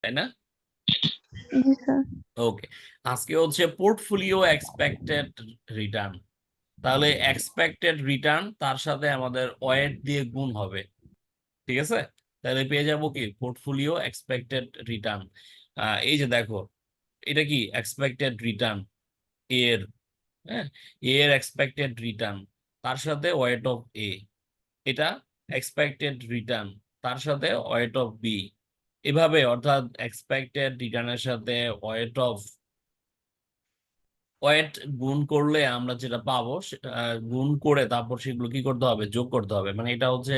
তাই না? জি স্যার। ওকে, আজকে হচ্ছে পোর্টফোলিও এক্সপেক্টেড রিটার্ন। তাহলে এক্সপেক্টেড রিটার্ন তার সাথে আমাদের ওয়েট দিয়ে গুণ হবে, ঠিক আছে? তাহলে পেয়ে যাবো কি পোর্টফোলিও এক্সপেক্টেড রিটার্ন। এই যে দেখো, এটা কি এক্সপেক্টেড রিটার্ন এর, হ্যাঁ, এর এক্সপেক্টেড রিটার্ন তার সাথে ওয়েট অফ এ, এটা এক্সপেক্টেড রিটার্ন তার সাথে ওয়েট অফ বি। এভাবে অর্থাৎ এক্সপেক্টেড রিটার্নের সাথে ওয়েট গুণ করলে আমরা যেটা পাবো গুণ করে তারপর সেগুলো কি করতে হবে, যোগ করতে হবে। মানে এটা হচ্ছে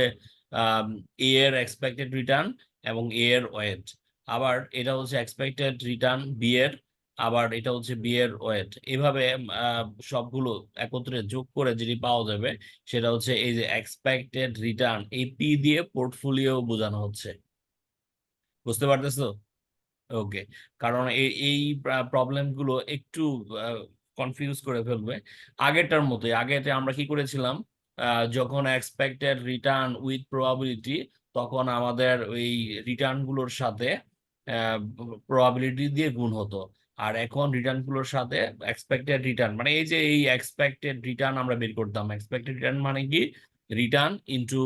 এ এর এক্সপেক্টেড রিটার্ন এবং এ এর ওয়েট। আবার এটা হচ্ছে এক্সপেক্টেড রিটার্ন বি এর, আবার এটা হচ্ছে বি এর ওয়েট। এভাবে সবগুলো একত্রে যোগ করে যেটি পাওয়া যাবে সেটা হচ্ছে এই যে এক্সপেক্টেড রিটার্ন। এই পি দিয়ে পোর্টফোলিও বোঝানো হচ্ছে, বুঝতে পারতেছো? ওকে, কারণ এই এই প্রবলেম গুলো একটু কনফিউজ করে ফেলবে। আগেরটার মতোই, আগেতে আমরা কি করেছিলাম, যখন এক্সপেক্টেড রিটার্ন উইথ প্রবাবিলিটি, তখন আমাদের ওই রিটার্ন গুলোর সাথে প্রবাবিলিটি দিয়ে গুণ হতো। আর এখন রিটার্ন গুলোর সাথে এক্সপেক্টেড রিটার্ন, মানে এই যে এই এক্সপেক্টেড রিটার্ন আমরা বের করতাম। এক্সপেক্টেড রিটার্ন মানে কি, রিটার্ন ইনটু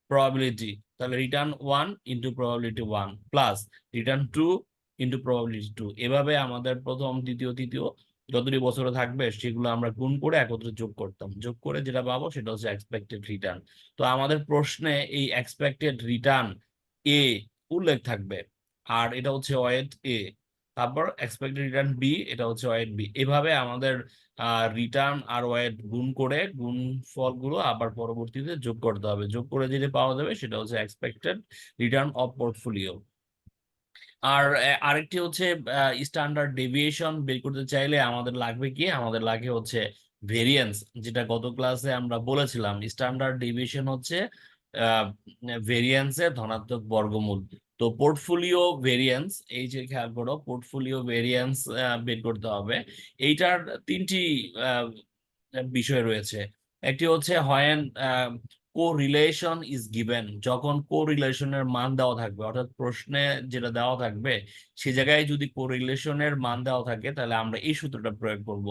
প্রবাবিলিটি। তাহলে return 1 into probability 1 plus return 2 into probability 2। এভাবে আমাদের প্রথম দ্বিতীয় তৃতীয় যতটি বছরে থাকবে সেগুলো আমরা গুণ করে একত্রে যোগ করতাম, যোগ করে যেটা পাবো সেটা হচ্ছে এক্সপেক্টেড রিটার্ন। তো আমাদের প্রশ্নে এই এক্সপেক্টেড রিটার্ন এ উল্লেখ থাকবে, আর এটা হচ্ছে ওয়েট এ। তারপর এক্সপেক্টেড রিটার্ন বি, এটা হচ্ছে ওয়েট বি। এভাবে আমাদের রিটার্ন আর ওয়েট গুণ করে গুণ ফলগুলো আবার পরবর্তীতে যোগ করতে হবে, যোগ করে যেটা পাওয়া যাবে সেটা হচ্ছে এক্সপেক্টেড রিটার্ন অফ পোর্টফোলিও। আর আরেকটি হচ্ছে স্ট্যান্ডার্ড ডেভিয়েশন বের করতে চাইলে আমাদের লাগবে কি, আমাদের লাগে হচ্ছে ভেরিয়েন্স। যেটা গত ক্লাসে আমরা বলেছিলাম, স্ট্যান্ডার্ড ডেভিয়েশন হচ্ছে ভেরিয়েন্সের ধনাত্মক বর্গমূল। তো পোর্টফোলিও ভেরিয়েন্স, এই যে খেয়াল করো, পোর্টফোলিও ভেরিয়েন্স বের করতে হবে। এইটার তিনটি আহ, বিষয় রয়েছে। একটি হচ্ছে হয় কোরিলেশন ইজ গিভেন, যখন কোরিলেশনের মান দেওয়া থাকবে, অর্থাৎ প্রশ্নে যেটা দেওয়া থাকবে সে জায়গায় যদি কোরিলেশনের মান দেওয়া থাকে তাহলে আমরা এই সূত্রটা প্রয়োগ করব।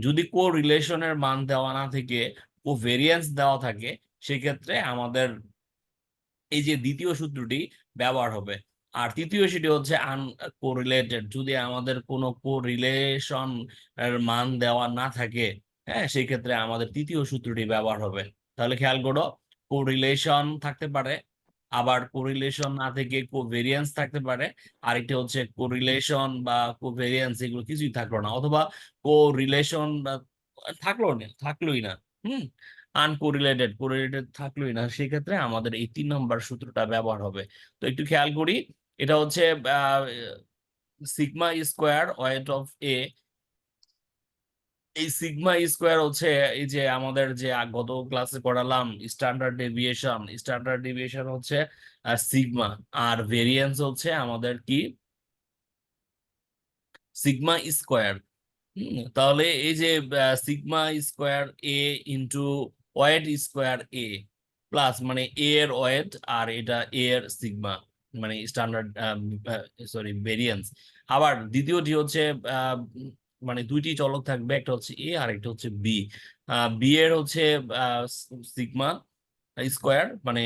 যদি কোরিলেশনের মান দেওয়া না থেকে কোভেরিয়েন্স দেওয়া থাকে সেক্ষেত্রে আমাদের এই যে দ্বিতীয় সূত্রটি ব্যবহার হবে। আর তৃতীয় সেটি হচ্ছে আনকোরিলেটেড, যদি আমাদের কোনো কোরিলেশন এর মান দেওয়া না থাকে, হ্যাঁ, সেই ক্ষেত্রে আমাদের তৃতীয় সূত্রটি ব্যবহার হবে। তাহলে খেয়াল করো, কোরিলেশন থাকতে পারে, আবার কোরিলেশন না থেকে কোভেরিয়েন্স থাকতে পারে, আরেকটি হচ্ছে কোরিলেশন বা কোভেরিয়েন্স এগুলো কিছুই থাকলো না, অথবা কোরিলেশন থাকলোই না। হুম, আনকোরিলেটেড কোরিলেটেড থাকলোই না, সেক্ষেত্রে আমাদের এই 3 নম্বর সূত্রটা ব্যবহার হবে। তো একটু খেয়াল করি, এটা হচ্ছে সিগমা স্কোয়ার ওয়েট অফ এ। এই সিগমা স্কোয়ার হচ্ছে এই যে আমাদের যে গত ক্লাসে পড়ালাম স্ট্যান্ডার্ড ডেভিয়েশন, স্ট্যান্ডার্ড ডেভিয়েশন হচ্ছে সিগমা, আর ভেরিয়েন্স হচ্ছে আমাদের কি, সিগমা স্কোয়ার। তাহলে এই যে sigma square A into weight square A plus, মানে এ এর ওয়েট আর এটা এ এর সিগমা, মানে স্ট্যান্ডার্ড, সরি, ভেরিয়েন্স। আবার দ্বিতীয়টি হচ্ছে মানে দুইটি চলক থাকবে, একটা হচ্ছে এ আর একটা হচ্ছে বি। বি এর হচ্ছে সিগমা স্কোয়ার মানে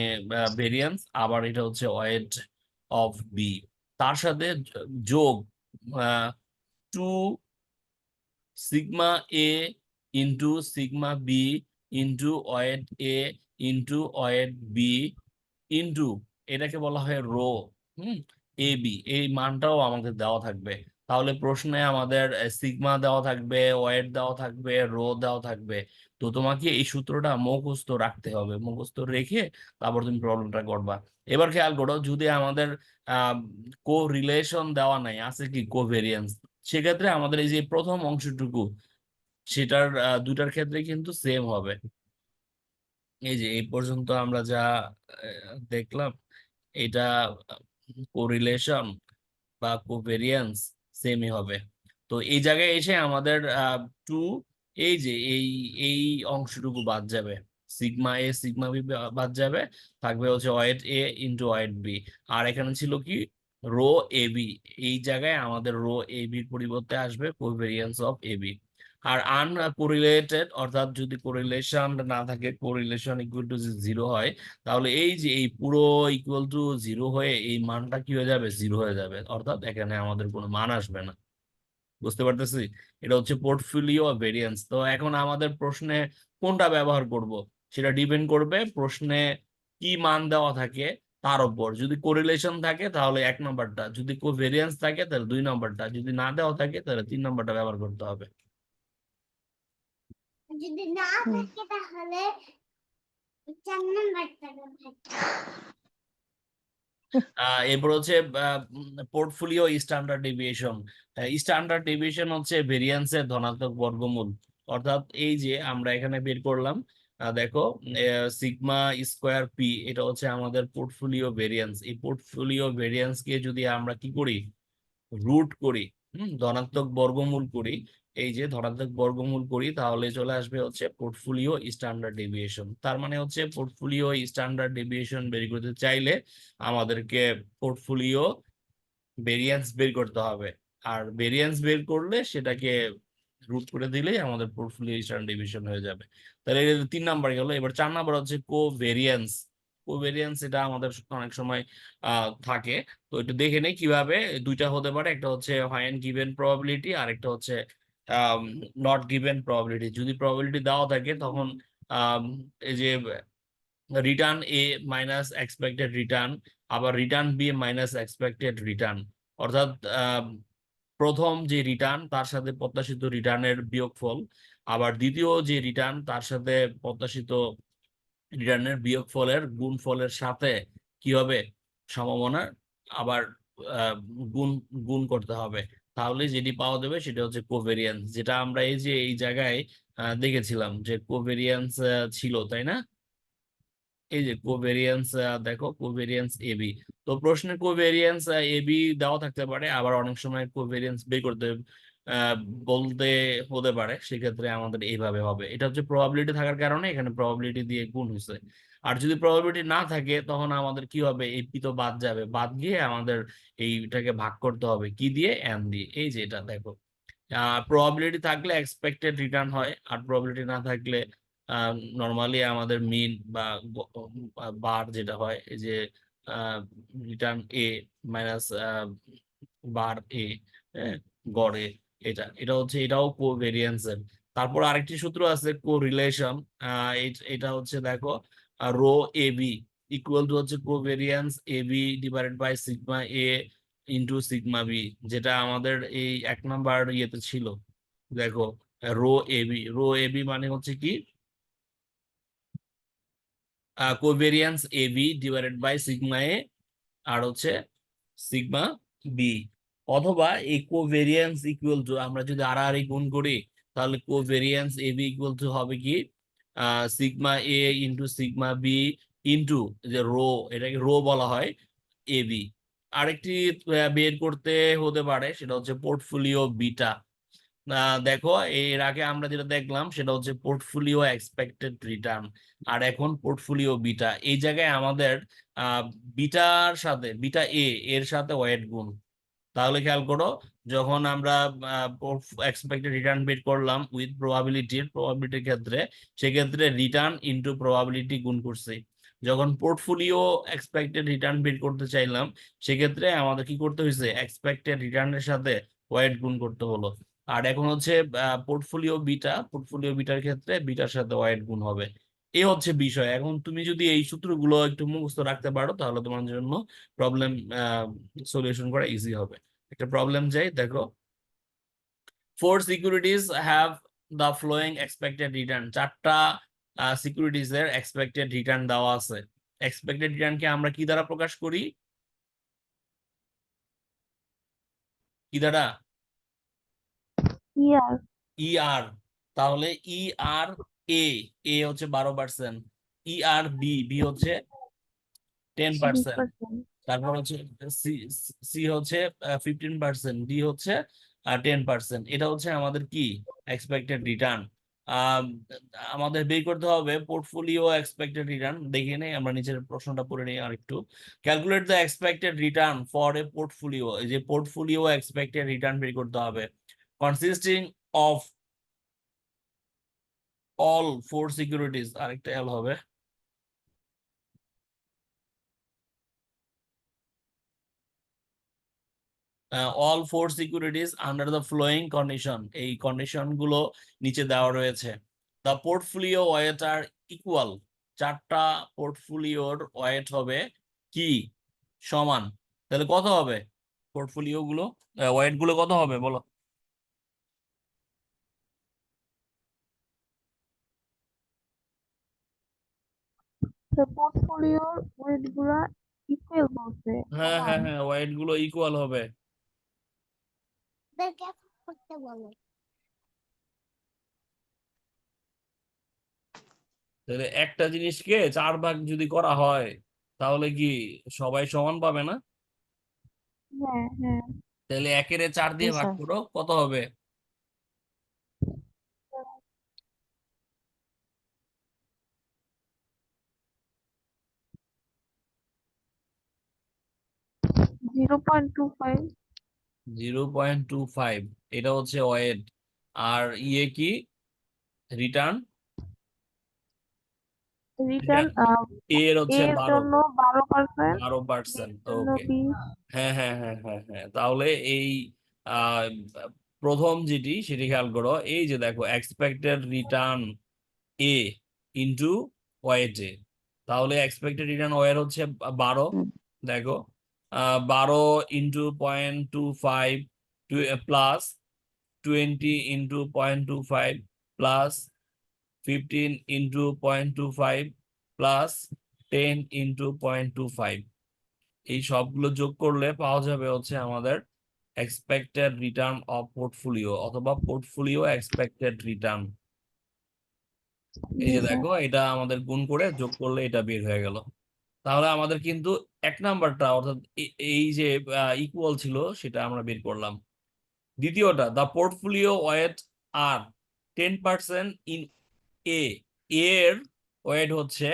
ভেরিয়েন্স, আবার এটা হচ্ছে ওয়েট অফ বি। তার সাথে যোগ two sigma A into sigma B into weight A into weight B into, এটাকে বলা হয় রো। হুম, এ বি, এই মানটাও আমাদের দেওয়া থাকবে। তাহলে প্রশ্নে আমাদের সিগমা দেওয়া থাকবে, ওয়েট দেওয়া থাকবে, রো দেওয়া থাকবে। তো তোমাকে এই সূত্রটা মুখস্থ রাখতে হবে, মুখস্থ রেখে তারপর তুমি প্রবলেমটা করবা। এবার খেয়াল করো, যদি আমাদের কো রিলেশন দেওয়া নাই, আছে কি কোভেরিয়েন্স, সেক্ষেত্রে আমাদের এই যে প্রথম অংশটুকু সেটার দুটার ক্ষেত্রে কিন্তু সেম হবে। এই যে এই পর্যন্ত আমরা যা দেখলাম, এটা কোরিলেশন বা কোভেরিয়েন্স সেমই হবে। তো এই জায়গায় এসে আমাদের টু, এই যে এই এই অংশটুকু বাদ যাবে, সিগমা এ সিগমা বি বাদ যাবে, থাকবে হচ্ছে wait A into weight B. আর এখানে ছিল কি রো এবি, এই জায়গায় আমাদের রো এবি পরিবর্তে আসবে কোভেরিয়েন্স অফ এবি। আর আনকোরিলেটেড অর্থাৎ যদি কোরিলেশন না থাকে, কোরিলেশন ইকুয়াল টু জিরো হয়, তাহলে এই যে এই পুরো ইকুয়াল টু জিরো হয়ে এই মানটা কি হয়ে যাবে, জিরো হয়ে যাবে, অর্থাৎ এখানে আমাদের কোনো মান আসবে না। বুঝতে পারতেছি? এটা হচ্ছে পোর্টফোলিও ভেরিয়েন্স। তো এখন আমাদের প্রশ্নে কোনটা ব্যবহার করব সেটা ডিপেন্ড করবে প্রশ্নে কি মান দেওয়া থাকে তার উপর। যদি কোরিলেশন থাকে তাহলে 1 নম্বরটা, যদি কোভেরিয়েন্স থাকে তাহলে 2 নম্বরটা, যদি না দেওয়া থাকে তাহলে 3 নম্বরটা ব্যবহার করতে হবে। যদি না হুম। থাকে তাহলে 4 নাম্বারটা থাকে। এরপর হচ্ছে portfolio standard deviation. Standard deviation হচ্ছে ভেরিয়েন্সের ধনাত্মক বর্গমূল। অর্থাৎ এই যে আমরা এখানে বের করলাম, দেখো সিগমা স্কোয়ার পি, এটা হচ্ছে আমাদের পোর্টফোলিও ভেরিয়েন্স। এই পোর্টফোলিও ভেরিয়েন্স কে যদি আমরা কি করি, রুট করি, ধনাত্মক বর্গমূল করি, এই যে ধনাত্মক বর্গমূল করি, তাহলে চলে আসবে হচ্ছে পোর্টফোলিও স্ট্যান্ডার্ড ডেভিয়েশন। তার মানে হচ্ছে পোর্টফোলিও স্ট্যান্ডার্ড ডেভিয়েশন বের করতে চাইলে আমাদেরকে পোর্টফোলিও ভেরিয়েন্স বের করতে হবে। আর ভেরিয়েন্স বের করলে সেটাকে রুট করে দিলেই আমাদের পোর্টফোলিও স্ট্যান্ডার্ড ডেভিয়েশন হয়ে যাবে। তাহলে এটা 3 নাম্বার গেল। এবার 4 নাম্বার হচ্ছে কোভেরিয়েন্স। কোভেরিয়েন্স এটা আমাদের অনেক সময় থাকে। তো একটু দেখে নেই কিভাবে। দুইটা হতে পারে, একটা হচ্ছে হোয়েন গিভেন প্রবাবিলিটি, আর একটা হচ্ছে নট গিভেন প্রবাবিলিটি। যদি প্রবাবিলিটি দেওয়া থাকে তখন আম, এই যে return A minus expected return, আবার return B minus expected return, অর্থাৎ প্রথম যে রিটার্ন তার সাথে প্রত্যাশিত রিটার্নের বিয়োগফল, আবার দ্বিতীয় যে রিটার্ন তার সাথে প্রত্যাশিত রিটার্নের বিয়োগফলের গুণফলের সাথে কি হবে, সম্ভাবনা আবার আহ, গুণ গুণ করতে হবে। তাহলে যেটি পাওয়া যাবে সেটা হচ্ছে কোভেরিয়েন্স, যেটা আমরা এই যে এই জায়গায় দেখেছিলাম যে কোভেরিয়েন্স ছিল, তাই না? এই যে কোভেরিয়েন্স, দেখো কোভেরিয়েন্স এবি। তো প্রশ্নে কোভেরিয়েন্স এবি দেওয়া থাকতে পারে, আবার অনেক সময় কোভেরিয়েন্স বের করতে আহ, বলতে হতে পারে, সেক্ষেত্রে আমাদের এইভাবে হবে। এটা হচ্ছে প্রবাবিলিটি থাকার কারণে এখানে প্রবাবিলিটি দিয়ে গুণ হয়েছে। আর যদি প্রবাবিলিটি না থাকে তখন আমাদের কি হবে, এই পি তো বাদ যাবে, বাদ গিয়ে আমাদের এইটাকে ভাগ করতে হবে কি দিয়ে, এন দিয়ে। এই যে এটা দেখো, প্রবাবিলিটি থাকলে এক্সপেক্টেড রিটার্ন হয়, আর প্রবাবিলিটি না থাকলে নর্মালি আমাদের মিন বা বার যেটা হয়, এই যে রিটার্ন এ মাইনাস বার এ, গড় এ, এটা এটা হচ্ছে, এটাও কোভেরিয়েন্সের। তারপর আরেকটি সূত্র আছে কোরিলেশন। এটা হচ্ছে দেখো rho A B equal to হচ্ছে covariance A B divided by sigma A into sigma B, যেটা আমাদের এই 1 নাম্বার ইয়েতে ছিল। দেখো রো এবি, রো এবি মানে হচ্ছে কি, covariance A B divided by sigma A আর হচ্ছে সিগমা বি। অথবা এই কোভেরিয়েন্স ইকুয়াল টু, আমরা যদি আর গুণ করি তাহলে covariance A B equal to হবে কি, sigma A into sigma B into যে রো, এটাকে রো বলা হয়, এ বি। আরেকটি বের করতে হতে পারে, সেটা হচ্ছে পোর্টফোলিও বিটা। দেখো এর আগে আমরা যেটা দেখলাম সেটা হচ্ছে পোর্টফোলিও এক্সপেক্টেড রিটার্ন, আর এখন পোর্টফোলিও বিটা। এই জায়গায় আমাদের বিটার সাথে, বিটা এ এর সাথে ওয়েট গুণ। তাহলে খেয়াল করো, যখন আমরা এক্সপেক্টেড রিটার্ন বের করলাম উইথ প্রবাবিলিটির ক্ষেত্রে, সেক্ষেত্রে রিটার্ন ইনটু প্রবাবিলিটি গুণ করছি। যখন পোর্টফোলিও এক্সপেক্টেড রিটার্ন বের করতে চাইলাম, সেক্ষেত্রে আমাদের কি করতে হয়েছে, এক্সপেক্টেড রিটার্নের সাথে ওয়েট গুণ করতে হলো। আর এখন হচ্ছে পোর্টফোলিও বিটার ক্ষেত্রে বিটার সাথে ওয়েট গুণ হবে। এই হচ্ছে বিষয়। এখন তুমি যদি এই সূত্রগুলো একটু মুখস্থ রাখতে পারো তাহলে তোমার জন্য প্রবলেম সলিউশন করা ইজি হবে। একটা প্রবলেম যাই দেখো, 4 securities have the following expected return. 4টা সিকিউরিটিজ এর এক্সপেক্টেড রিটার্ন দেওয়া আছে। এক্সপেক্টেড রিটার্নকে আমরা কি দ্বারা প্রকাশ করি, কি দ্বারা, ইয়ার ই আর। তাহলে ই আর এ, এ হচ্ছে 12%, ই আর বি, বি হচ্ছে 10%, 20%। তারপর হচ্ছে সি, সি হচ্ছে 15%, ডি হচ্ছে 10%। এটা হচ্ছে আমাদের কি, এক্সপেক্টেড রিটার্ন। আহ, আমাদের বের করতে হবে পোর্টফোলিও এক্সপেক্টেড রিটার্ন। দেখে নেই আমরা নিচের প্রশ্নটা পড়ে নিই আর একটু। Calculate the expected return for a portfolio. এই যে পোর্টফোলিও এক্সপেক্টেড রিটার্ন বের করতে হবে, consisting of all four securities, আরেকটা এল হবে, all four securities under the following condition. এই কন্ডিশন গুলো নিচে দেওয়া রয়েছে। The portfolio weight are equal. চারটা পোর্টফোলিওর ওয়েট হবে কি সমান। তাহলে কত হবে পোর্টফোলিও গুলো, ওয়েট গুলো কত হবে বলো? তো পোর্টফোলিওর ওয়েট গুলা ইকুয়াল বলছে, হ্যাঁ হ্যাঁ সমান। হ্যাঁ, ওয়েট গুলো ইকুয়াল হবে। ওদেরকে করতে বলো। তাহলে একটা জিনিসকে 4 ভাগ যদি করা হয় তাহলে কি সবাই সমান পাবে না? হ্যাঁ, হ্যাঁ। তাহলে 1/4 জি দিয়ে ভাগ স্যার। করো, কত হবে? 0.25। 0.25, এটা হচ্ছে ওয়েট। আর ইয়ে কি রিটার্ন? রিটার্ন এর হচ্ছে এর 12, জন্য 12%, 12%। জন্য ওকে, 20। হ্যাঁ হ্যাঁ হ্যাঁ হ্যাঁ হ্যাঁ। তাহলে এই আহ, প্রথম যেটি সেটি খেয়াল করো, এই যে দেখো এক্সপেক্টেড রিটার্ন এ ইন্টু ওয়েট এ। তাহলে এক্সপেক্টেড রিটার্ন ওয়ের হচ্ছে 12। হুম, দেখো 12 into 0.25 plus 20 into 0.25 plus 15 into 0.25 plus 10 into 0.25। এই সবগুলো যোগ করলে পাওয়া যাবে হচ্ছে আমাদের এক্সপেক্টেড রিটার্ন অফ পোর্টফোলিও অথবা পোর্টফোলিও এক্সপেক্টেড রিটার্ন। এই জি যে স্যার। দেখো এটা আমাদের গুণ করে যোগ করলে এটা বের হয়ে গেল। তাহলে আমাদের কিন্তু 1 নাম্বারটা অর্থাৎ এই যে ইকুয়াল ছিল সেটা আমরা বের করলাম। দ্বিতীয়টা, the portfolio weight are 10% in A. এর ওয়েট হচ্ছে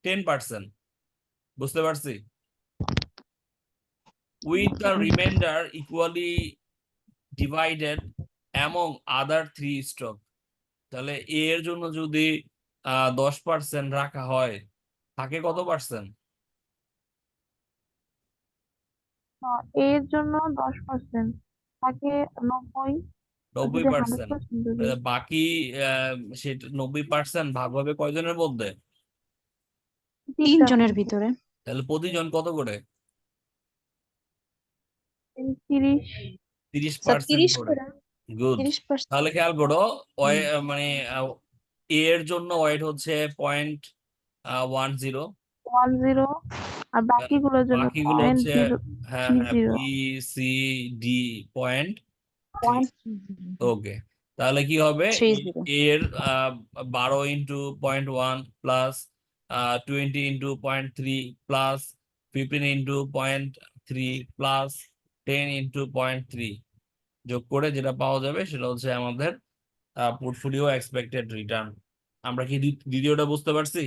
10%, বুঝতে পারছি? With the remainder equally divided among other 3 stock. তাহলে এর জন্য যদি 10% রাখা হয় থাকে কত পার্সেন্ট? এর জন্য 10%, থাকে 90। আর নব্বই যদি পার্সেন্ট 100% যদি বাকি সেটা 90% ভাগ হবে কয়জনের মধ্যে? 3 জনের ভিতরে। তাহলে প্রতিজন কত করে? 30। স্যার 30% 30 করে। করে। গুড। 30%। তাহলে খেয়াল করো মানে এর জন্য ওয়েট হচ্ছে 0.10, 10। আর বাকিগুলোর জন্য বাকিগুলো পয়েন্ট হচ্ছে জিরো হ্যাঁ থ্রি হ্যাঁ zero B C D point. Point okay, তাহলে কি হবে? 30। এর 12 into 0.1 plus 20 into 0.3 plus 15 into 0.3 plus 10 into 0.3 যোগ করে যেটা পাওয়া যাবে সেটা হচ্ছে আমাদের পোর্টফোলিও এক্সপেক্টেড রিটার্ন। আমরা কি দ্বিতীয়টা বুঝতে পারছি?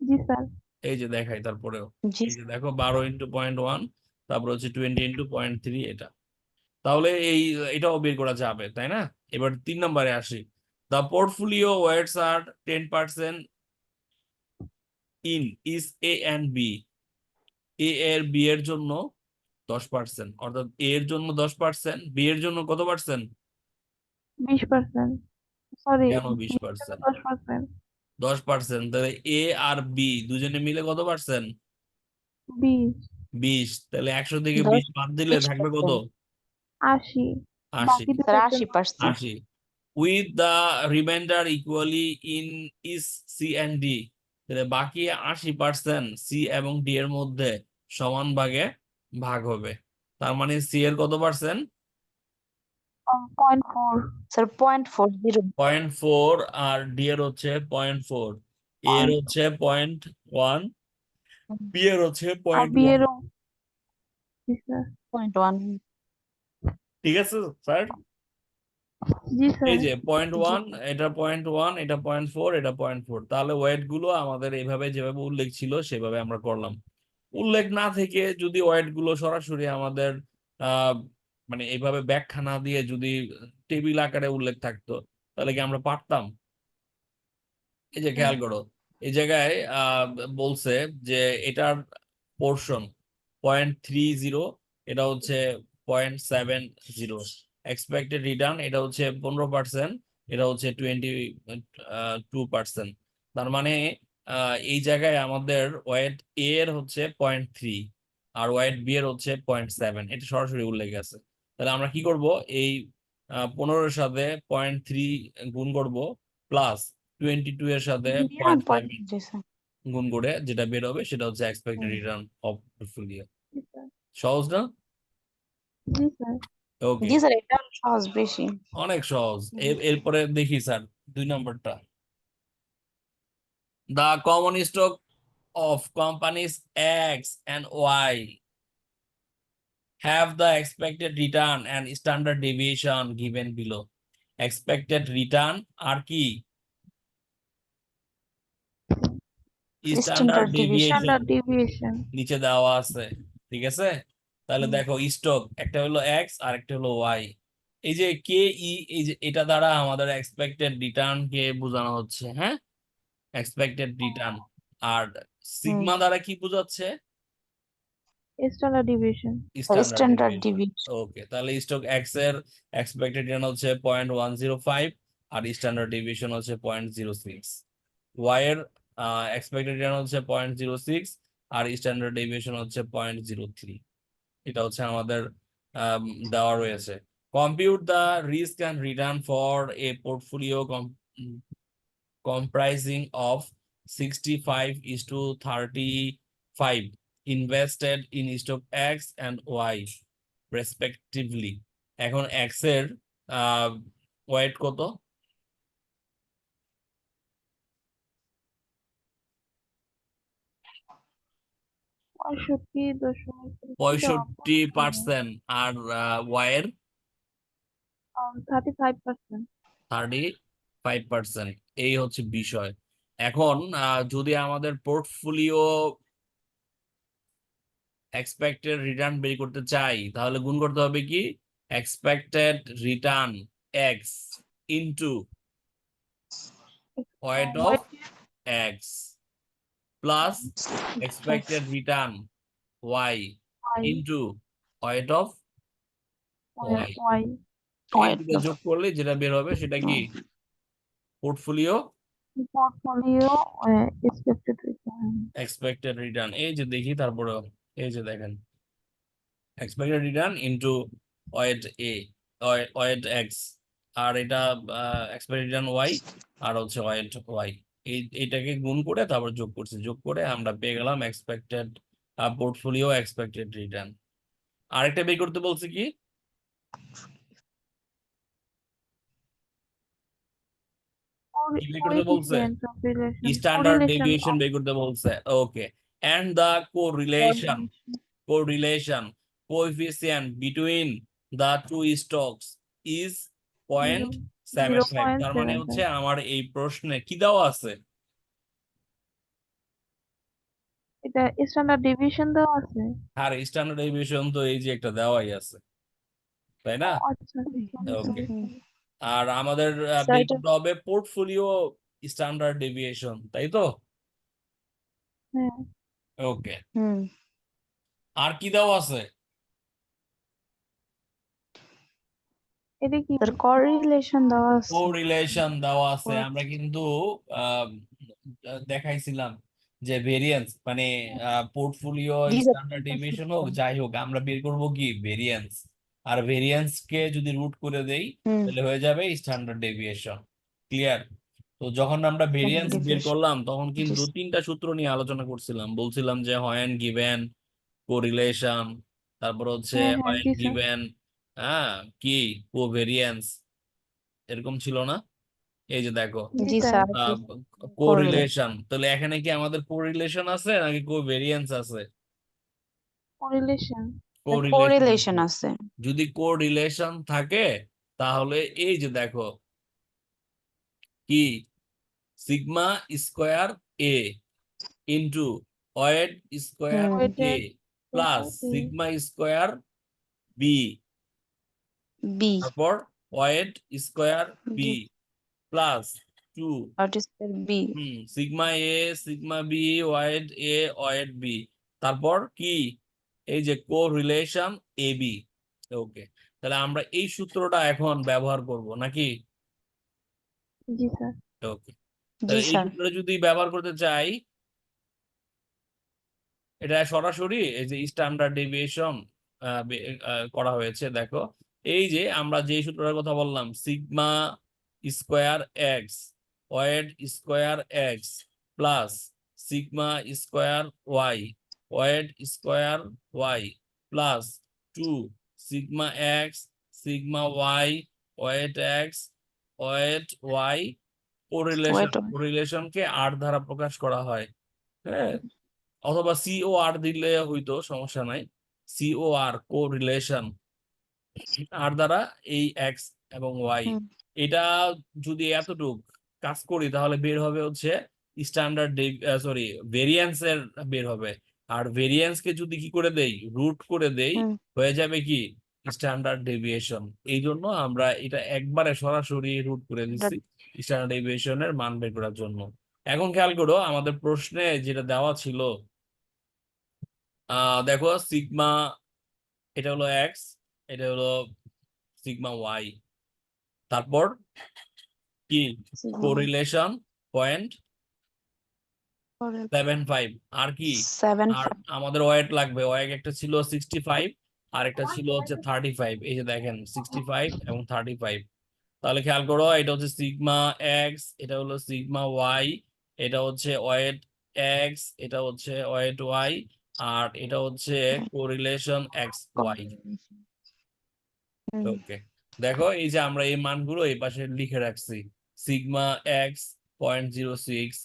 জি স্যার। এই যে দেখাই তারপরেও, জি এই যে দেখো 12 ইন্টু 0.1, তারপর হচ্ছে 20 ইন্টু 0.3 এটা। তাহলে এটাও বের করা যাবে, তাই না? এবার 3 নম্বরে আসি। The portfolio weights are 10% in is A and B. A এর বি এর জন্য 10%, অর্থাৎ এ এর জন্য 10%, বি এর জন্য কত পার্সেন্ট? 20%। সরি, কেন 20%? 10%। 10%, তাহলে এ আর বি দুজনে মিলে কত পার্সেন্ট? 20। 20। তাহলে 100 থেকে 10 20 বাদ দিলে থাকবে কত? 20%। 80। 80। বাকি স্যার দুটোর জন্য 80%। 80 with the remainder equally in is C and D. তাহলে বাকি 80% সি এবং ডি এর মধ্যে সমান ভাগে ভাগ হবে। তার মানে সি এর কত পার্সেন্ট? 0.4। স্যার 0.40। 0.4। আর ডি এর হচ্ছে 0.4, এর হচ্ছে 0.1, বি এর হচ্ছে আর 0.1। বিয়েরও। জি স্যার। 0.1। ঠিক আছে স্যার? জি এই স্যার। যে পয়েন্ট জি ওয়ান, এটা পয়েন্ট ওয়ান, এটা পয়েন্ট ফোর, এটা পয়েন্ট ফোর। তাহলে ওয়েট গুলো আমাদের এইভাবে যেভাবে উল্লেখ ছিল সেভাবে আমরা করলাম। উল্লেখ না থেকে যদি ওয়েট গুলো সরাসরি আমাদের আহ মানে এইভাবে ব্যাখ্যা না দিয়ে যদি টেবিল আকারে উল্লেখ থাকতো তাহলে কি আমরা পারতাম? এই যে খেয়াল করো, এই জায়গায় বলছে যে এটার পোর্শন 0.30, এটা হচ্ছে 0.70। এক্সপেক্টেড রিটার্ন এটা হচ্ছে 15%, এটা হচ্ছে 22%। তার মানে এই জায়গায় আমাদের ওয়েট এ এর হচ্ছে 0.3 আর ওয়েট বি এর হচ্ছে 0.7, এটা সরাসরি উল্লেখ আছে। তাহলে আমরা কি করব, এই 15-এর সাথে 0.3 গুণ করব, প্লাস 22 এর সাথে পয়েন্ট 0.7 জি স্যার। গুণ করে যেটা বের হবে সেটা হচ্ছে expected hmm. Return of portfolio. G sir. সহজ না? জি স্যার। ওকে, জি স্যার, এটা সহজ বেশি। অনেক সহজ। এরপরে দেখি স্যার 2 নম্বরটা। The common stock of companies X and Y have the expected return and standard deviation given below. Expected return আর কি? Standard standard division. Deviation standard deviation. নিচে দেওয়া আছে, ঠিক আছে? তাহলে হুম। দেখো স্টক একটা হলো এক্স আর একটা হলো ওয়াই। এই যে কে ই, এই যে এটা দ্বারা আমাদের এক্সপেক্টেড রিটার্ন কে বোঝানো হচ্ছে, হ্যাঁ, এক্সপেক্টেড রিটার্ন। আর সিগমা দ্বারা কি বোঝাচ্ছে? Standard deviation. Standard standard deviation. Division. Okay, তাহলে স্টক এক্স এর এক্সপেক্টেড রিটার্ন হচ্ছে 0.105 আর স্ট্যান্ডার্ড ডেভিয়েশন হচ্ছে 0.06। ওয়াই এর এক্সপেক্টেড রিটার্ন হচ্ছে 0.06 আর স্ট্যান্ডার্ড ডেভিয়েশন হচ্ছে 0.03। এটা হচ্ছে আমাদের দেওয়া রয়েছে। Compute the risk and return for a portfolio comprising of 65:35 invested in stock X and Y respectively. এখন X এর ওয়েট কত? 65%। আর Y এর 35%। 35%। এই হচ্ছে বিষয়। এখন যদি আমাদের পোর্টফোলিও এক্সপেক্টেড রিটার্ন বের করতে চাই তাহলে গুণ করতে হবে কি, expected return X into weight of X plus expected return Y into weight of Y. Y. এই দুটো যোগ করলে যেটা বের হবে সেটা কি portfolio portfolio expected return. Expected return. এই যে দেখি তারপরে, এই যে দেখেন expected return into weight A, weight X, আর এটা এক্সপেক্টেড রিটার্ন ওয়াই আর হচ্ছে ওয়েট ওয়াই। এইটাকে গুণ করে তারপর যোগ করছি, যোগ করে আমরা পেয়ে গেলাম এক্সপেক্টেড পোর্টফোলিও এক্সপেক্টেড রিটার্ন। আরেকটা বের করতে বলছে কি, কি বের করতে বলছে? Coefficient of relation. Standard deviation বের করতে বলছে। Okay, and the correlation coefficient between the two stocks is 0.75। তার মানে হচ্ছে আমার এই প্রশ্নে কি দেওয়া আছে? এটা স্ট্যান্ডার্ড ডিভিশন দেওয়া আছে। আর স্ট্যান্ডার্ড ডেভিয়েশন তো এই যে একটা দেওয়াই আছে, তাই না? আচ্ছা। ওকে, আর আমাদের বের করতে হবে পোর্টফোলিও স্ট্যান্ডার্ড ডেভিয়েশন, তাই তো? হ্যাঁ। ওকে, হুম। আর কি দেওয়া আছে? এটা কি? স্যার কোরিলেশন দেওয়া আছে। কোরিলেশন দেওয়া আছে। আমরা কিন্তু আহ, দেখাইছিলাম যে ভেরিয়েন্স মানে পোর্টফোলিও জি স্যার। স্ট্যান্ডার্ড ডেভিয়েশন হোক যাই হোক আমরা বের করব কি ভেরিয়েন্স, আর ভেরিয়েন্স কে যদি রুট করে দেই হুম। তাহলে হয়ে যাবে স্ট্যান্ডার্ড ডেভিয়েশন। ক্লিয়ার? তো যখন আমরা ভেরিয়েন্স বের করলাম তখন কিন্তু 3টা সূত্র নিয়ে আলোচনা করছিলাম, বলছিলাম যে হোয়েন গিভেন কোরিলেশন, তারপর হচ্ছে হ্যাঁ, হোয়েন জি স্যার। গিভেন কি কোভেরিয়েন্স, এরকম ছিল না? এই যে দেখো জি স্যার। কোরিলেশন, তাহলে এখানে কি আমাদের কোরিলেশন আছে নাকি কোভেরিয়েন্স আছে? কোরিলেশন। কোরিলেশন কোরিলেশন আছে। যদি কোরিলেশন থাকে তাহলে এই যে দেখো কি sigma square A into weight square hmm. A plus A sigma square B B তারপর weight square B plus 2 what is B sigma A sigma B weight A weight B তারপর কি এই যে কোরিলেশন এ বি ওকে তাহলে আমরা এই সূত্রটা এখন ব্যবহার করব নাকি জি স্যার ওকে জি তাহলে এই স্যার সূত্রটা যদি ব্যবহার করতে চাই এটা সরাসরি এই যে স্ট্যান্ডার্ড ডেভিয়েশন করা হয়েছে দেখো এই যে আমরা যে সূত্রটার কথা বললাম sigma square X weight square X plus sigma square Y weight square Y plus 2 sigma X sigma Y weight X weight Y weight কোরিলেশনকে আর দ্বারা প্রকাশ করা হয় হ্যাঁ অথবা COR দিলে হইতো সমস্যা নাই COR কোরিলেশন আর দ্বারা এই এক্স এবং ওয়াই এটা যদি এতটুক কাজ করি তাহলে বের হবে হচ্ছে স্ট্যান্ডার্ড সরি ভেরিয়েন্স এর বের হবে আর ভেরিয়েন্স কে যদি কি করে দেই রুট করে দেই হয়ে যাবে কি স্ট্যান্ডার্ড ডেভিয়েশন এই জন্য আমরা এটা একবারে সরাসরি রুট করে দিচ্ছি স্ট্যান্ডার্ড ডেভিয়েশনের মান বের করার জন্য এখন খেয়াল করো আমাদের প্রশ্নে যেটা দেওয়া ছিল দেখো সিগমা এটা হলো এক্স এটা হলো সিগমা ওয়াই তারপর কি কোরিলেশন 0.75 আর কি 7 আর আমাদের ওয়েট লাগবে ওয়েট একটা ছিল 65 আর একটা ছিল হচ্ছে 35 এই যে দেখেন 65 এবং 35 তাহলে খেয়াল করো এটা হচ্ছে সিগমা এক্স এটা হলো সিগমা ওয়াই এটা হচ্ছে ওয়েট এক্স এটা হচ্ছে ওয়েট ওয়াই আর এটা হচ্ছে কোরিলেশন এক্স ওয়াই ওকে দেখো এই যে আমরা এই মানগুলো এই পাশে লিখে রাখছি sigma X 0.06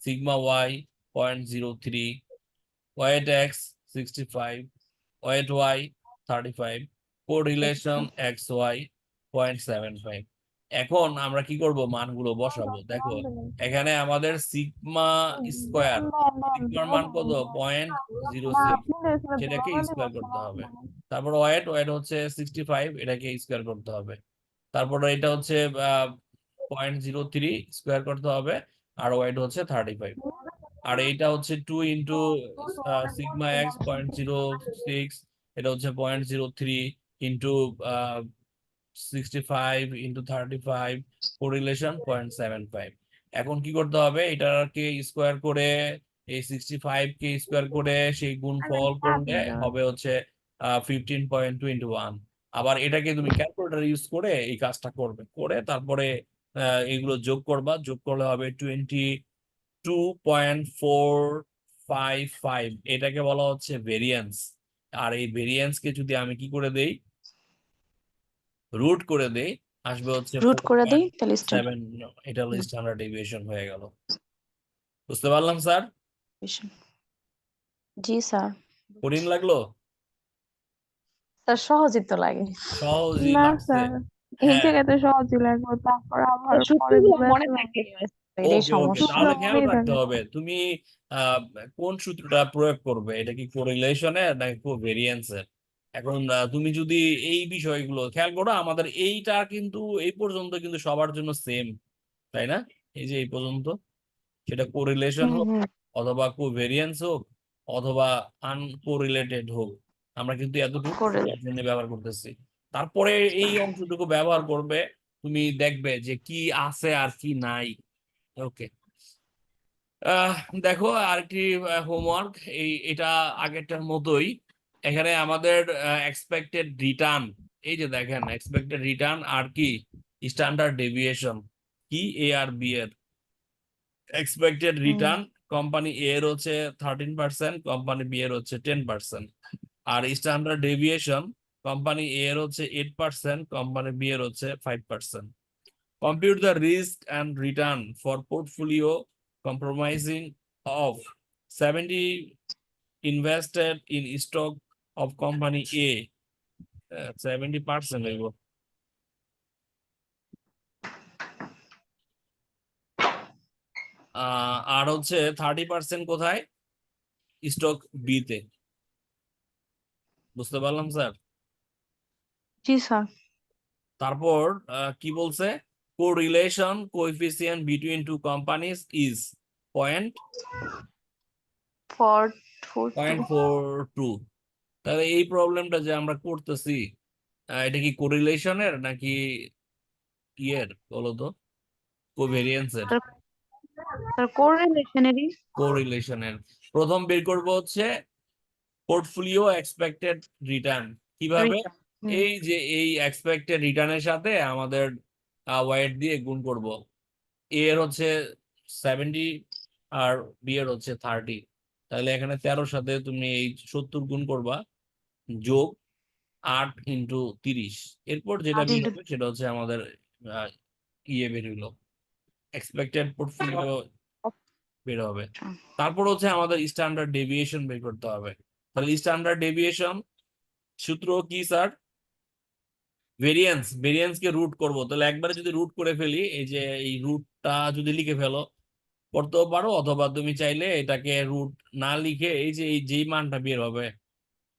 sigma Y 0.03 weight X 65 weight Y 35 correlation X Y 0.75 এখন আমরা কি করব মানগুলো বসাবো দেখো এখানে আমাদের সিগমা স্কোয়ার সিগমার মান কত 0.06 সেটাকে স্কোয়ার করতে হবে তারপর ওয়েট ওয়েট হচ্ছে 65 এটাকে স্কোয়ার করতে হবে তারপর এটা হচ্ছে 0.03 স্কোয়ার করতে হবে আর ওয়েট হচ্ছে 35 আর এইটা হচ্ছে 2 ইন্টু সিগমা এক্স 0.06 এটা হচ্ছে 0.03 ইন্টু 65 ইন্টু 35 কোরিলেশন 0.75 এখন কি করতে হবে এটাকে স্কোয়ার করে এই 65 কে স্কোয়ার করে সেই গুণফল করলে হবে হচ্ছে 15.21 আবার এটাকে তুমি ক্যালকুলেটর ইউজ করে এই কাজটা করবে করে তারপরে এগুলো যোগ করবা যোগ করলে হবে 22.455 এটাকে বলা হচ্ছে ভেরিয়েন্স আর এই ভেরিয়েন্স কে যদি আমি কি করে দেই রুট করে দেই আসবে হচ্ছে রুট করে দেই তাহলে 4.7 এটা হলো স্ট্যান্ডার্ড ডেভিয়েশন হয়ে গেল বুঝতে পারলাম স্যার জি স্যার কঠিন লাগলো স্যার সহজই তো লাগে সহজই না লাগছে স্যার এই হ্যাঁ জায়গাতে সহজই লাগবে তারপর আবার পরে সূত্রগুলো ভুলে মনে আসলাম থাকে এটাই ওকে ওকে সমস্যা তাহলে খেয়াল মনেই রাখতে থাকে। হবে তুমি কোন সূত্রটা প্রয়োগ করবে এটা কি কোরিলেশনের নাকি কোভেরিয়েন্সের এখন তুমি যদি এই বিষয়গুলো খেয়াল করো আমাদের এইটা কিন্তু এই পর্যন্ত কিন্তু সবার জন্য সেম তাই না এই যে এই পর্যন্ত সেটা কোরিলেশন হোক অথবা কোভেরিয়েন্স হোক অথবা আনকোরিলেটেড হোক আমরা কিন্তু এতটুকু সবার জন্য ব্যবহার করতেছি তারপরে এই অংশটুকু ব্যবহার করবে তুমি দেখবে যে কি আছে আর কি নাই ওকে দেখো আরেকটি হোমওয়ার্ক এটা আগেরটার মতোই এখানে আমাদের এক্সপেক্টেড রিটার্ন এই যে দেখেন এক্সপেক্টেড রিটার্ন আর কি স্ট্যান্ডার্ড ডেভিয়েশন কি এ আর বি এর এক্সপেক্টেড রিটার্ন কোম্পানি এ এর হচ্ছে 13% কোম্পানি বি এর হচ্ছে 10% আর স্ট্যান্ডার্ড ডেভিয়েশন কোম্পানি এ এর হচ্ছে 8% কোম্পানি বি এর হচ্ছে 5% compute the risk and return for portfolio compromising of 70 invested in stock of company A 70% হইব আর হচ্ছে 30% কোথায়? স্টক বি তে। বুঝতে পারলাম স্যার? জি স্যার। তারপর কি বলছে? Correlation coefficient between two companies is point 0.42 তাহলে এই প্রবলেমটা যে আমরা করতেছি এটা কি কোরিলেশনের নাকি ইয়ের বলো তো, কোভেরিয়েন্সের? স্যার কোরিলেশনেরই। কোরিলেশনের। প্রথম বের করব হচ্ছে পোর্টফোলিও এক্সপেক্টেড রিটার্ন। কিভাবে? এই যে এই এক্সপেক্টেড রিটার্নের সাথে আমাদের ওয়েট দিয়ে গুণ করব। এ এর হচ্ছে 70 আর বি এর হচ্ছে 30। তাহলে এখানে 13 সাথে তুমি এই 70 গুণ করবা, যোগ 8 ইন্টু 30। এরপর যেটা বের হবে সেটা হচ্ছে আমাদের ইয়ে বের হইলো, এক্সপেক্টেড পোর্টফোলিও বের হবে। তারপর হচ্ছে আমাদের স্ট্যান্ডার্ড ডেভিয়েশন বের করতে হবে। তাহলে স্ট্যান্ডার্ড ডেভিয়েশন সূত্র কি স্যার? ভেরিয়েন্স কে রুট করব। তাহলে একবারে যদি রুট করে ফেলি, এই যে এই রুটটা যদি লিখে ফেলো করতেও পারো, অথবা তুমি চাইলে এটাকে রুট না লিখে এই যে এই যেই মানটা বের হবে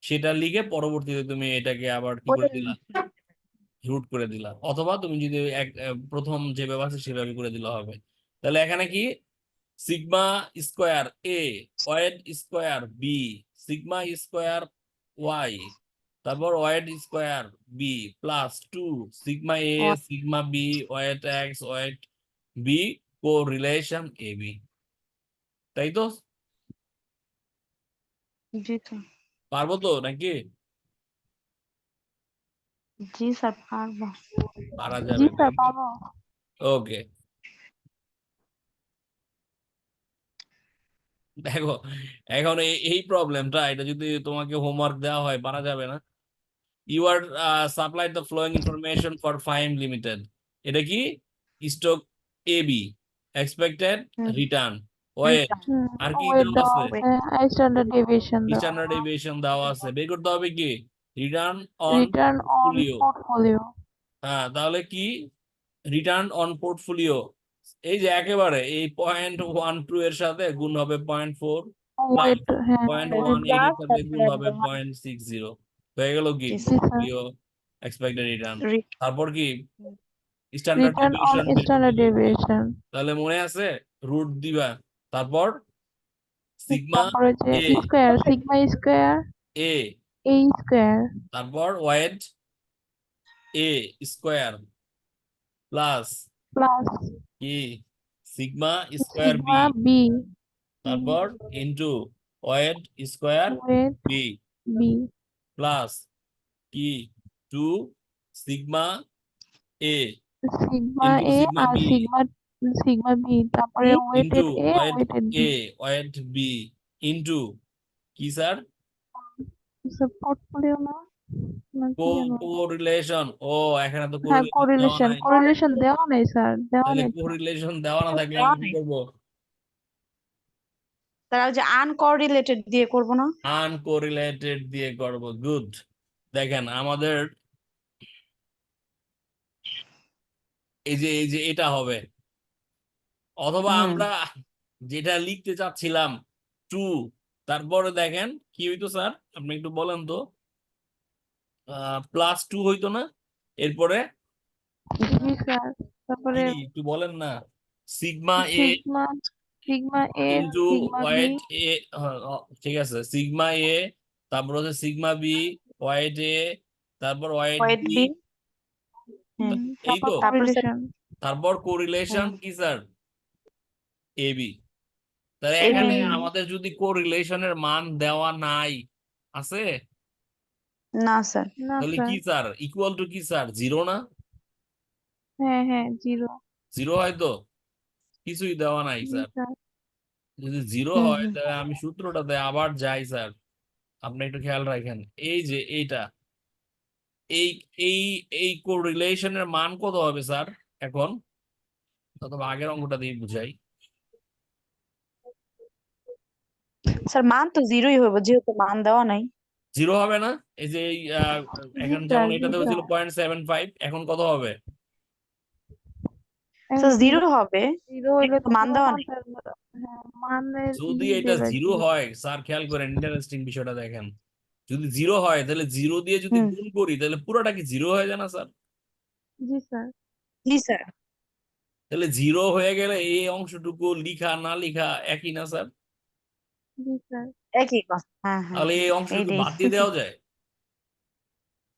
সেটা লিখে পরবর্তীতে তুমি এটাকে আবার কি করে দিলা, রুট করে দিলা, অথবা তুমি যদি প্রথম যেভাবে আছে সেভাবে করে দিলে হবে। তাহলে এখানে কি sigma square A weight square B, sigma square Y, তারপর weight square B plus 2 sigma A sigma B weight X weight B correlation A B. তাই তো? জি স্যার। পারবো তো নাকি? জি স্যার পারবো। পারা জি যাবে। স্যার পাবো। ওকে, দেখো এখন এই প্রবলেমটা এটা যদি তোমাকে হোমওয়ার্ক দেওয়া হয় পারা যাবে না। You are supplied the following information for ফাইম লিমিটেড। এটা কি? Stock A B, expected return, weight, আর কি ওয়েট দেওয়া দেওয়া আছে? আছে, স্ট্যান্ডার্ড ডেভিয়েশন দেওয়া, স্ট্যান্ডার্ড ডেভিয়েশন দেওয়া আছে। বের করতে হবে কি? Return on return on portfolio. Portfolio. হ্যাঁ, তাহলে কি রিটার্ন অন পোর্টফোলিও? এই যে একেবারে এই 0.12 এর সাথে গুণ হবে 0.4, প্লাস ওয়েট, হ্যাঁ 0.18 এর সাথে গুণ হবে 0.60। হয়ে গেল কি জি স্যার। Portfolio expected return. তারপর কি স্ট্যান্ডার্ড রিটার্ন অন ডেভিয়েশন বের করতে স্ট্যান্ডার্ড হবে। ডেভিয়েশন। তাহলে মনে আছে? রুট দিবা, তারপর সিগমা তারপরে যে A square, sigma square A, A square তারপর weight A square plus plus কি sigma square B, sigma B তারপর into weight square weight B B plus কি 2 sigma A sigma into A sigma আর B sigma B তারপরে into weighted A weight weighted B. A weight B into কি sir? Portfolio না, না কি যেন? Correlation. ও এখানে তো হ্যাঁ কোরিলেশন দেওয়া নাই। কোরিলেশন দেওয়া নেই স্যার, দেওয়া তাহলে নেই তো। কোরিলেশন দেওয়া না থাকলে আমি কি করবো? তারা যে আনকোরিলেটেড দিয়ে করব না? আনকোরিলেটেড দিয়ে করব। গুড। দেখেন আমাদের এই যে এটা হবে, অথবা আমরা যেটা লিখতে চাচ্ছিলাম 2, তারপরে দেখেন কি হইতো স্যার, আপনি একটু বলেন তো। +2 হইতো না? এরপরে জি স্যার, তারপরে কি একটু বলেন না। Sigma A sigma sigma A into sigma B weight A, ঠিক আছে, সিগমা এ, তারপর হচ্ছে সিগমা বি ওয়েট এ, তারপর ওয়েট ওয়েট বি, বি। এই তো। তারপর স্যার কোরিলেশন। তারপর কোরিলেশন কি স্যার? A B. তাহলে AB এখানে আমাদের যদি কোরিলেশনের মান দেওয়া নাই আছে, না স্যার। না তাহলে স্যার, কি স্যার ইকুয়াল টু কি স্যার? 0 না? হ্যাঁ হ্যাঁ 0। 0 হয়তো কিছুই দেওয়া নাই জি স্যার। স্যার। যদি 0 হয় তাহলে আমি সূত্রটাতে আবার যাই স্যার, আপনি একটু খেয়াল রাখেন। এই যে এইটা, এই এই এই কোরিলেশনের মান কত হবে স্যার এখন? অথবা আগের অঙ্কটা দিয়ে বুঝাই। স্যার মান তো 0ই হবে যেহেতু মান দেওয়া নাই। 0 হবে না? এই যে জি এখন স্যার, যেমন জি এটাতে স্যার। হয়েছিল 0.75, এখন কত হবে? স্যার জিরো হবে জিরো হইলে তো মান কোনো দেওয়া নেই মানটার হ্যাঁ মানের যদি ই এটা দেবে আর জিরো কি। হয়, স্যার খেয়াল করেন, ইন্টারেস্টিং বিষয়টা দেখেন, যদি জিরো হয় তাহলে জিরো দিয়ে যদি হুম গুণ করি তাহলে পুরোটা কি জিরো হয়ে যায় না স্যার? জি স্যার। জি স্যার তাহলে জিরো হয়ে গেলে এই অংশটুকু লিখা না লিখা একই না স্যার? জি স্যার। একই কথা হ্যাঁ হ্যাঁ তাহলে এই অংশটুকু এইটাই বাদ দিয়ে দেওয়া যায়?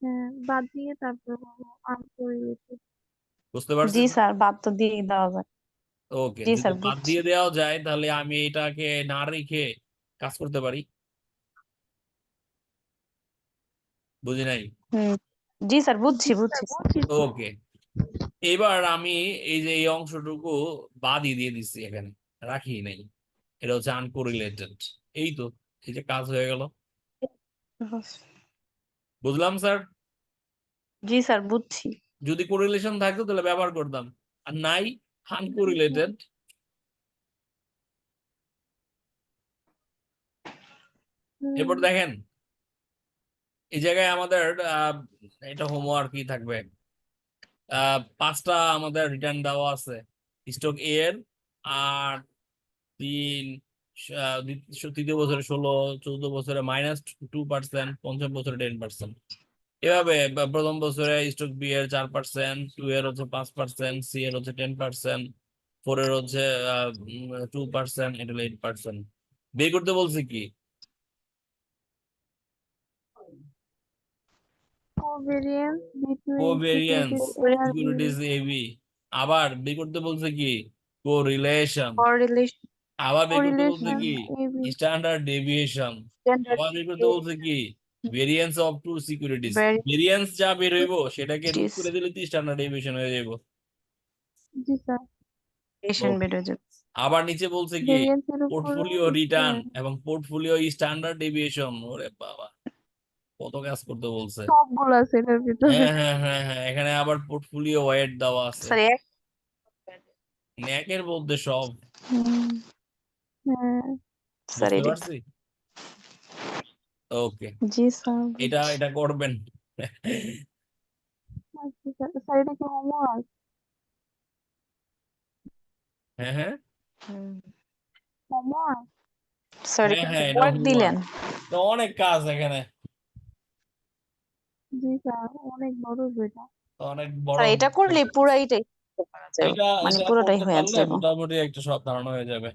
হ্যাঁ বাদ দিয়ে তারপর আনকোরিলেটেড। বুঝতে জি পারছেন? স্যার বাদ তো দিয়ে দেওয়া যায় ওকে, জি যদি স্যার বাদ বুঝছি দিয়ে দেওয়া যায় তাহলে আমি এটাকে না রেখে কাজ করতে পারি। বুঝি নাই? হুম জি স্যার বুঝছি জি স্যার বুঝছি স্যার বুঝছি তো। ওকে, এবার আমি এই যে এই অংশটুকু বাদই দিয়ে দিচ্ছি, এখানে রাখি নাই, এটা হচ্ছে আনকোরিলেটেড। এই তো, এই যে কাজ হয়ে গেল। বুঝলাম স্যার? জি স্যার বুঝছি যদি কোরিলেশন থাকতো তাহলে ব্যবহার করতাম, আর নাই, আনকোরিলেটেড। এরপর হুম, দেখেন, এই জায়গায় আমাদের এটা হোমওয়ার্কই থাকবে। 5টা আমাদের রিটার্ন দেওয়া আছে, স্টক এ এর 8, 3, তৃতীয় বছরে 16, চতুর্থ বছরে -2%, পঞ্চম বছরে 10%। এভাবে প্রথম বছরে স্টক বি এর 4%, 2 এর হচ্ছে 5%, সি এর হচ্ছে 10%, 4 এর হচ্ছে 2%, এটা হলো 8%। বের করতে বলছে কি? covariance between covariance securities A আর B। Securities AB. আবার বের করতে বলছে কি? কোরিলেশন। কোরিলেশন আবার বের করতে বলছে correlation কি? AB। Standard deviation. স্ট্যান্ডার্ড আবার বের করতে বলছে কি? Variance of two securities. Variance variance যা বের হইব সেটাকে রুট করে দিলে তো স্ট্যান্ডার্ড ডেভিয়েশন হয়ে যাবে। জি স্যার। ওকে, বেড়ে যাবে আবার নিচে বলছে কি? ভেরিয়েন্স এর উপরে পোর্টফোলিও রিটার্ন স্কয়ার। এবং পোর্টফোলিও স্ট্যান্ডার্ড ডেভিয়েশন। ওরে বাবা, কত কাজ করতে বলছে! সবগুলো আছে এটার ভিতরে। হ্যাঁ হ্যাঁ হ্যাঁ হ্যাঁ, এখানে আবার পোর্টফোলিও ওয়েট দেওয়া আছে, স্যার এক ন্যাকের মধ্যে সব। হুম, হ্যাঁ। স্যার বুঝতে এটাই পারছি? ওকে, জি স্যার এটা বুঝছি এটা করবেন। আচ্ছা স্যার। স্যার এটা কি হোমওয়ার্ক? হ্যাঁ হ্যাঁ হোমওয়ার্ক? স্যার হ্যাঁ এটা হ্যাঁ, এটা হোমওয়ার্ক দিলেন হোমওয়ার্ক। তো অনেক কাজ এখানে, জি স্যার অনেক বড় বইটা। তো অনেক বড়। স্যার এটা করলে পুরাইটাই করা যাবে এটা মানে এটা পুরোটাই করতে হয়ে পারলে যাবে মোটামুটি একটা সব ধারণা হয়ে যাবে।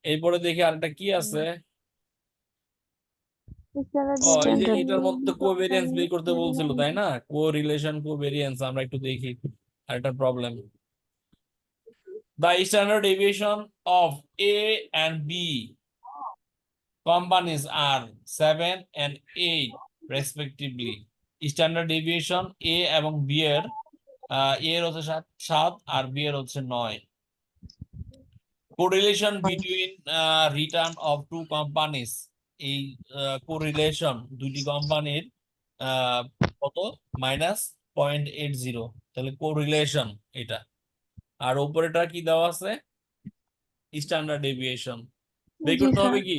এরপরে দেখি আরেকটা কি আছে। স্ট্যান্ডার্ড ও, এই যে স্ট্যান্ডার্ড এটার মধ্যে কোভেরিয়েন্স বের করতে বলছিল তাই কোম্পানি। না? কোরিলেশন কোভেরিয়েন্স, আমরা একটু দেখি আরেকটা problem. The standard deviation of A and B companies are 7 and 8 respectively. Standard deviation A এবং B এর A এর হচ্ছে 7 আর B এর হচ্ছে 9। Correlation between return of two companies, এই কোরিলেশন দুইটি কোম্পানির কত? -0.80। তাহলে কোরিলেশন এটা, আর উপরেটা কি দেওয়া আছে? Standard deviation. বের জি করতে হবে স্যার। কি?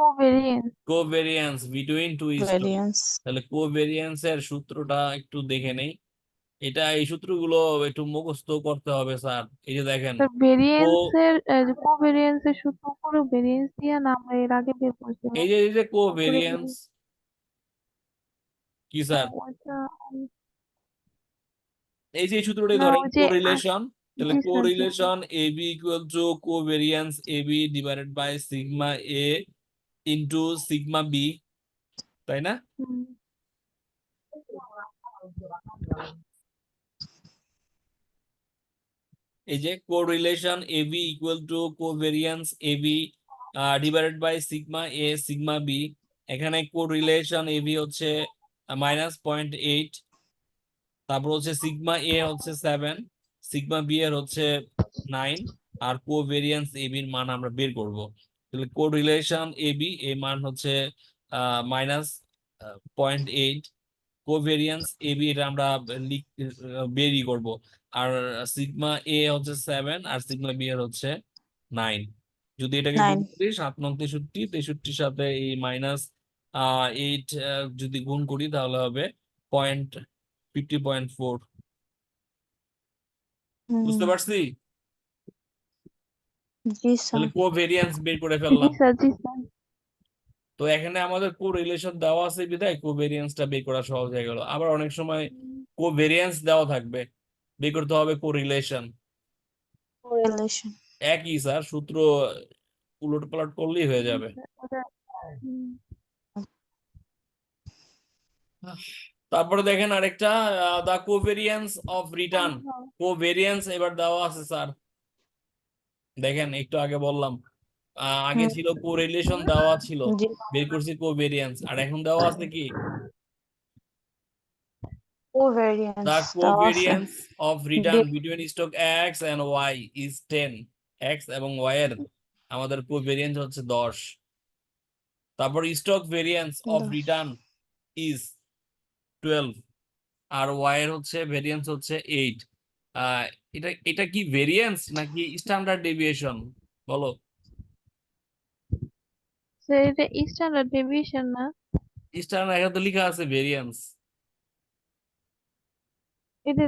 Covariance. Covariance between two stock. Variance তাহলে কোভেরিয়েন্স এর সূত্রটা একটু দেখে নেই। এই সূত্রগুলো একটু মুখস্থ করতে হবে স্যার। এই যে দেখেন, স্যার কো ভেরিয়েন্সের কোভেরিয়েন্সের সূত্র করে ভেরিয়েন্স দিয়ে না আমরা এর আগে বের করছিলাম। এই যে উপরে কোভেরিয়েন্স কি স্যার? ওইটা এই যে এই সূত্রটি না ধরেন, ওই যে কোরিলেশন। তাহলে জি স্যার জি sir. Correlation A B equal to covariance A B divided by sigma A into sigma B, তাই না? হুম, এই যে correlation A B equal to covariance A B divided by sigma A sigma B. এখানে কোরিলেশন এবি হচ্ছে -0.8, তারপর হচ্ছে সিগমা এ হচ্ছে 7, সিগমা বি এর হচ্ছে 9, আর কোভেরিয়েন্স এবির মান আমরা বের করব। তাহলে কোরিলেশন এবি এর মান হচ্ছে -0.8, কোভেরিয়েন্স এবি এটা আমরা বেরই করব। আর সিগমা এ হচ্ছে 7 আর সিগমা বি এর হচ্ছে 9। যদি এটাকে 9 গুণ করি 7 9 63, 63 সাথে এই -8 যদি গুণ করি তাহলে হবে 50.4। বুঝতে পারছি? জি তাহলে স্যার কোভেরিয়েন্স বের করে জি ফেললাম। স্যার, জি স্যার। তো এখানে আমাদের কোরিলেশন দেওয়া আছে বিধায় কোভেরিয়েন্সটা বের করা সহজ হয়ে গেল। আবার অনেক সময় কোভেরিয়েন্স দেওয়া থাকবে, বের করতে হবে কোরিলেশন। কোরিলেশন একই স্যার, সূত্র উলট পালট করলেই হয়ে যাবে। হুম, তারপরে দেখেন আরেকটা, দা কোভেরিয়েন্স অফ রিটার্ন। কোভেরিয়েন্স এবার দেওয়া আছে স্যার, দেখেন একটু আগে বললাম, আগে ছিল কোরিলেশন দেওয়া ছিল, জি বের করছি কোভেরিয়েন্স, আর এখন দেওয়া আছে কি কোভেরিয়েন্স the দেওয়া আছে covariance of return between stock x and y is 10। x এবং y এর আমাদের কোভেরিয়েন্স হচ্ছে 10। তারপর stock variance of 10 return is 12, আর y এর হচ্ছে ভেরিয়েন্স হচ্ছে 8। এটা এটা কি ভেরিয়েন্স নাকি স্ট্যান্ডার্ড ডেভিয়েশন বলো? স্যার এটা স্ট্যান্ডার্ড ডেভিয়েশন না? স্ট্যান্ডার্ড, এখানে তো লেখা আছে ভেরিয়েন্স। এটা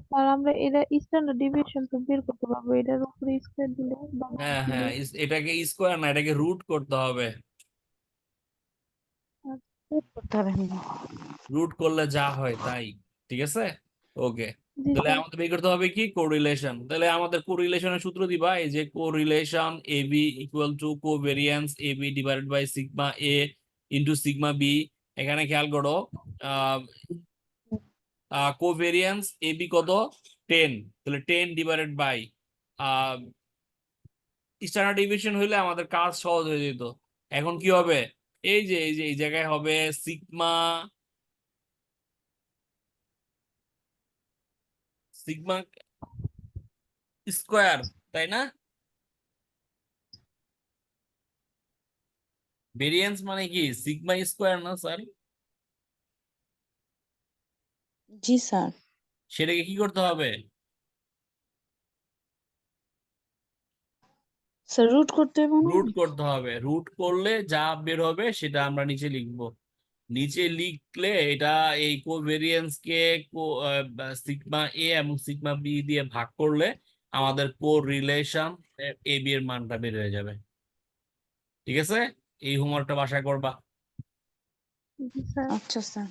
স্যার আমরা এটা স্ট্যান্ডার্ড ডেভিয়েশন তো বের করতে পারবো এটার উপরে স্কোয়ার দিলে বা হ্যাঁ দিলে। হ্যাঁ, এটাকে স্কোয়ার না, এটাকে রুট করতে হবে। করতে হবে রুট করলে যা হয় তাই, ঠিক আছে? ওকে, জি তাহলে স্যার। আমাদের বের করতে হবে কি কোরিলেশন। তাহলে আমাদের কোরিলেশনের সূত্র দিবা, এই যে correlation A B equal to covariance A B divided by sigma A into sigma B. এখানে খেয়াল করো, কোভেরিয়েন্স এ বি কত, 10, তাহলে 10 ডিভাইডেড বাই স্ট্যান্ডার্ড ডেভিয়েশন হইলে আমাদের কাজ সহজ হয়ে যেত। এখন কি হবে, এই যে এই জায়গায় হবে সিগমা সিগমা স্কোয়ার, তাই না? ভেরিয়েন্স মানে কি সিগমা স্কোয়ার না স্যার? জি স্যার সেটাকে কি করতে হবে? স্যার রুট করতে হবে না রুট করতে হবে। রুট করলে যা বের হবে সেটা আমরা নিচে লিখব। নিচে লিখলে এটা এই কোভেরিয়েন্স কে সিগমা এ এবং সিগমা বি দিয়ে ভাগ করলে আমাদের কোরিলেশন এ বি এর মানটা বের হয়ে যাবে। ঠিক আছে, এই হোমওয়ার্কটা বাসায় করবা। জি স্যার। আচ্ছা স্যার